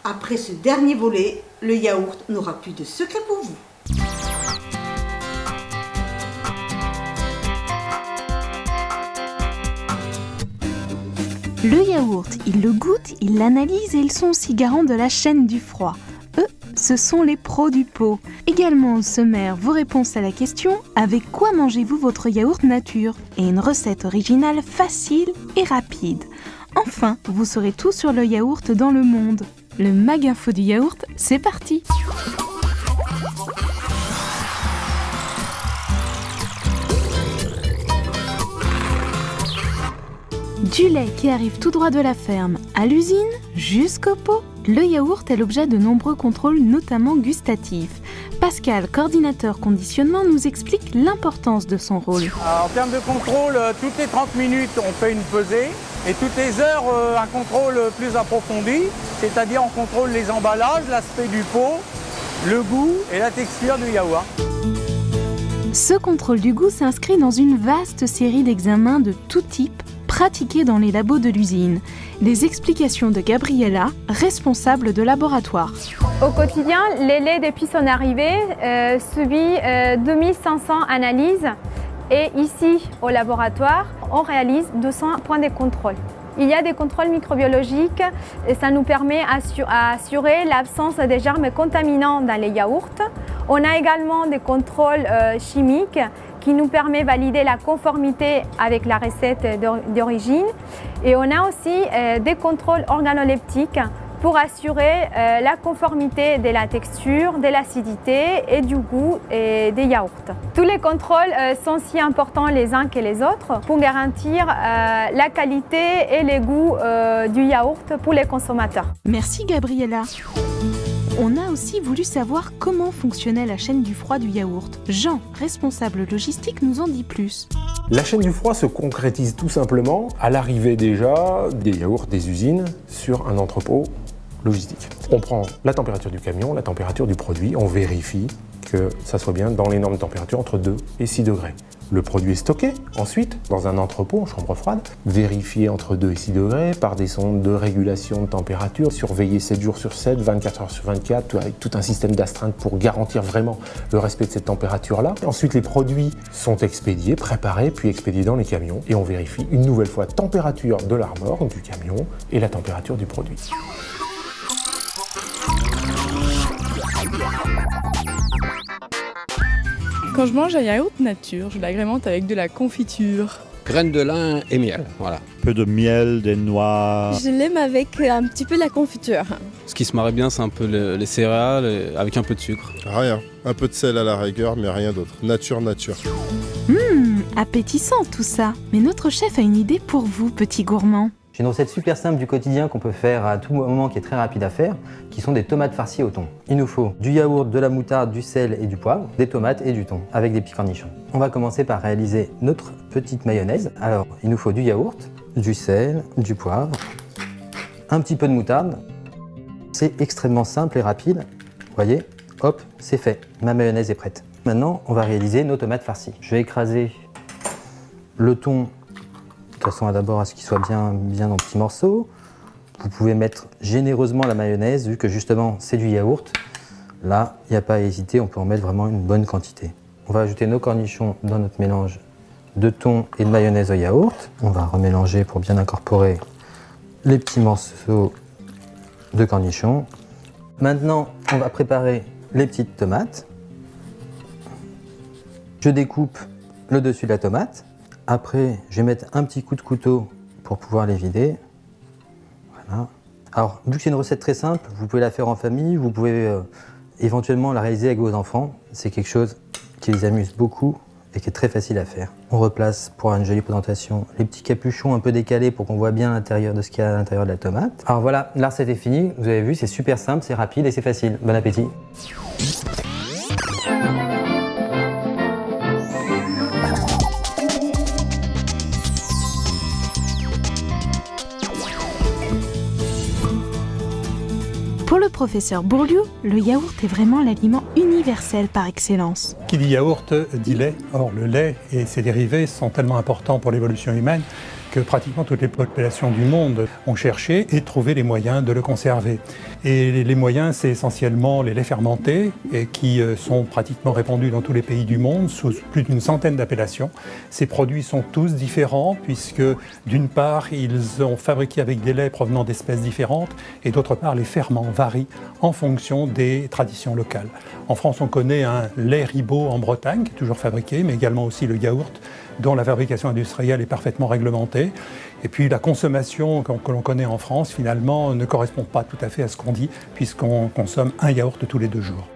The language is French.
Après ce dernier volet, le yaourt n'aura plus de secret pour vous. Le yaourt, ils le goûtent, ils l'analysent et ils sont aussi garants de la chaîne du froid. Eux, ce sont les pros du pot. Également au sommaire, vos réponses à la question « Avec quoi mangez-vous votre yaourt nature ?» et une recette originale facile et rapide. Enfin, vous saurez tout sur le yaourt dans le monde. Le Mag Info du yaourt, c'est parti! Du lait qui arrive tout droit de la ferme à l'usine jusqu'au pot, le yaourt est l'objet de nombreux contrôles, notamment gustatifs. Pascal, coordinateur conditionnement, nous explique l'importance de son rôle. En termes de contrôle, toutes les 30 minutes, on fait une pesée et toutes les heures, un contrôle plus approfondi, c'est-à-dire on contrôle les emballages, l'aspect du pot, le goût et la texture du yaourt. Ce contrôle du goût s'inscrit dans une vaste série d'examens de tout type pratiqués dans les labos de l'usine. Les explications de Gabriella, responsable de laboratoire. Au quotidien, les laits depuis son arrivée subit 2500 analyses et ici au laboratoire, on réalise 200 points de contrôle. Il y a des contrôles microbiologiques et ça nous permet d'assurer l'absence des germes contaminants dans les yaourts. On a également des contrôles chimiques qui nous permet de valider la conformité avec la recette d'origine. Et on a aussi des contrôles organoleptiques pour assurer la conformité de la texture, de l'acidité et du goût des yaourts. Tous les contrôles sont si importants les uns que les autres pour garantir la qualité et les goûts du yaourt pour les consommateurs. Merci Gabriella. On a aussi voulu savoir comment fonctionnait la chaîne du froid du yaourt. Jean, responsable logistique, nous en dit plus. La chaîne du froid se concrétise tout simplement à l'arrivée déjà des yaourts des usines sur un entrepôt logistique. On prend la température du camion, la température du produit, on vérifie que ça soit bien dans les normes de température entre 2 et 6 degrés. Le produit est stocké ensuite dans un entrepôt en chambre froide, vérifié entre 2 et 6 degrés par des sondes de régulation de température, surveillé 7 jours sur 7, 24 heures sur 24, avec tout un système d'astreinte pour garantir vraiment le respect de cette température-là. Ensuite, les produits sont expédiés, préparés, puis expédiés dans les camions et on vérifie une nouvelle fois la température de l'armor du camion et la température du produit. Quand je mange un yaourt nature, je l'agrémente avec de la confiture. Graines de lin et miel, voilà. Un peu de miel, des noix. Je l'aime avec un petit peu de la confiture. Ce qui se marie bien, c'est un peu les céréales avec un peu de sucre. Rien, un peu de sel à la rigueur, mais rien d'autre. Nature. Appétissant tout ça. Mais notre chef a une idée pour vous, petits gourmands. J'ai une recette super simple du quotidien qu'on peut faire à tout moment, qui est très rapide à faire, qui sont des tomates farcies au thon. Il nous faut du yaourt, de la moutarde, du sel et du poivre, des tomates et du thon, avec des petits cornichons. On va commencer par réaliser notre petite mayonnaise. Alors, il nous faut du yaourt, du sel, du poivre, un petit peu de moutarde. C'est extrêmement simple et rapide. Vous voyez, hop, c'est fait. Ma mayonnaise est prête. Maintenant, on va réaliser nos tomates farcies. Je vais écraser le thon de façon d'abord à ce qu'il soit bien en petits morceaux. Vous pouvez mettre généreusement la mayonnaise, vu que justement c'est du yaourt. Là, il n'y a pas à hésiter, on peut en mettre vraiment une bonne quantité. On va ajouter nos cornichons dans notre mélange de thon et de mayonnaise au yaourt. On va remélanger pour bien incorporer les petits morceaux de cornichons. Maintenant, on va préparer les petites tomates. Je découpe le dessus de la tomate. Après, je vais mettre un petit coup de couteau pour pouvoir les vider. Voilà. Alors, vu que c'est une recette très simple, vous pouvez la faire en famille, vous pouvez éventuellement la réaliser avec vos enfants. C'est quelque chose qui les amuse beaucoup et qui est très facile à faire. On replace pour une jolie présentation les petits capuchons un peu décalés pour qu'on voit bien l'intérieur de ce qu'il y a à l'intérieur de la tomate. Alors voilà, la recette est finie. Vous avez vu, c'est super simple, c'est rapide et c'est facile. Bon appétit! Pour le professeur Bourliou, le yaourt est vraiment l'aliment universel par excellence. Qui dit yaourt dit lait. Or, le lait et ses dérivés sont tellement importants pour l'évolution humaine que pratiquement toutes les populations du monde ont cherché et trouvé les moyens de le conserver. Et les moyens, c'est essentiellement les laits fermentés, et qui sont pratiquement répandus dans tous les pays du monde, sous plus d'une centaine d'appellations. Ces produits sont tous différents, puisque d'une part, ils sont fabriqués avec des laits provenant d'espèces différentes, et d'autre part, les ferments varient en fonction des traditions locales. En France, on connaît un lait Ribot en Bretagne, qui est toujours fabriqué, mais également aussi le yaourt, dont la fabrication industrielle est parfaitement réglementée. Et puis la consommation que l'on connaît en France, finalement, ne correspond pas tout à fait à ce qu'on dit, puisqu'on consomme un yaourt tous les 2 jours.